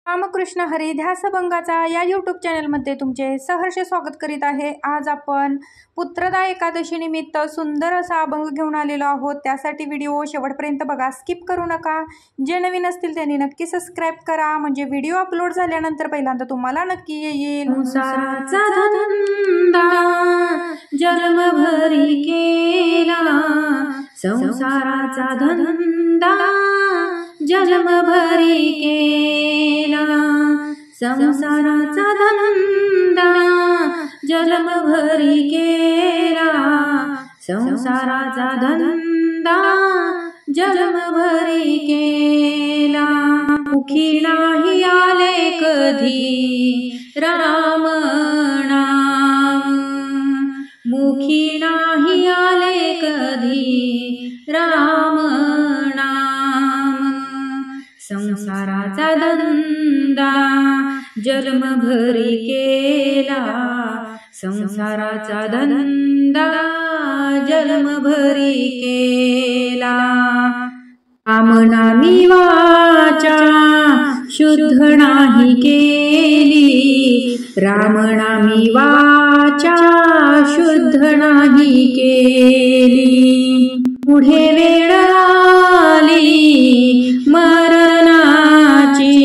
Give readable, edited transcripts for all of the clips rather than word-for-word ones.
रामकृष्ण हरी ध्यासभंगाचा या यूट्यूब चॅनलमध्ये तुमचे सहर्ष स्वागत करीत आहे। आज आपण पुत्रदा एकादशी निमित्त सुंदर असा अभंग घेऊन आलेलो आहोत। त्यासाठी व्हिडिओ शेवटपर्यंत बघा, स्किप करू नका। जे नवीन असतील त्यांनी नक्की सबस्क्राइब करा, म्हणजे व्हिडिओ अपलोड झाल्यानंतर पहिल्यांदा तुम्हाला नक्की येईल। संसाराचा धंदा जन्मभरी केला, संसाराचा धंदा जन्मभरी केला, संसाराचा धंदा जन्मभरी केला, संसाराचा धंदा जन्मभरी केला। मुखी नाही आले कधी राम नाम, मुखी नाही आले कधी राम नाम, संसाराचा धंदा जन्मभरी केला, संसाराचा धंदा जन्मभरी केला। रामनामी वाचा शुद्ध नाही केली, रामनामी वाचा शुद्ध नाही केली, पुढे वेळ आली मरणाची,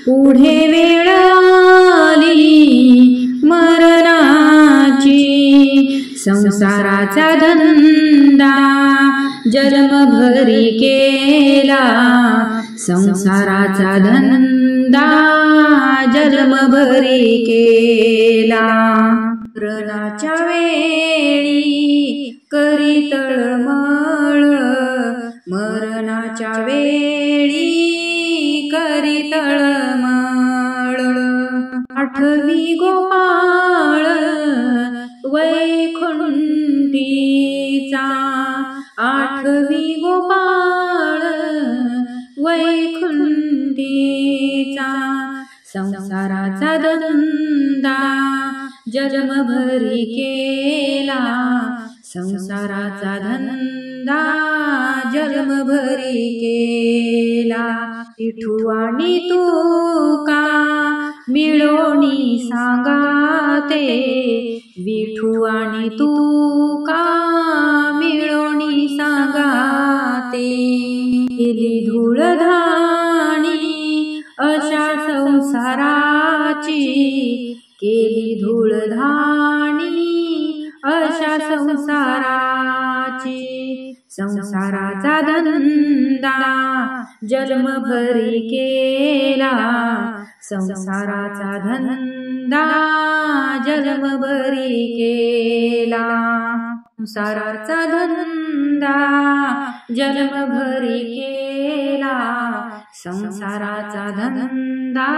पुढे वेळ आली मरणाची, संसाराचा धंदा जन्मभरी केला, संसाराचा धंदा जन्मभरी केला। मरणाच्या वेळी करी तळमळ, मरणाच्या वेळी करी तळमळ, आठवी गोपाळ वैकुंठीचा, आठवी गोपाळ वैकुंठीचा, संसाराचा धंदा जन्मभरी केला, संसाराचा धंदा जन्मभरी केला। विठू आणि तुका मिळोनी सांगाते, विठू आणि तुका मिळोनी सांगाते, केली धूळधाणी अशा संसाराची, केली धूळधाणी अशा संसाराची, संसाराचा धंदा जन्मभरी केला, संसाराचा धंदा जन्मभरी केला, संसाराचा धंदा जन्मभरी केला, संसाराचा धंदा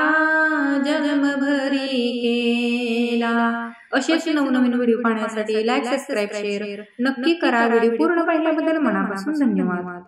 जन्मभरी केला। असेच नवनवीन व्हिडिओ पाहण्यासाठी लाईक, सबस्क्राइब, शेअर नक्की करा। व्हिडिओ पूर्ण पाहिल्याबद्दल मनापासून धन्यवाद।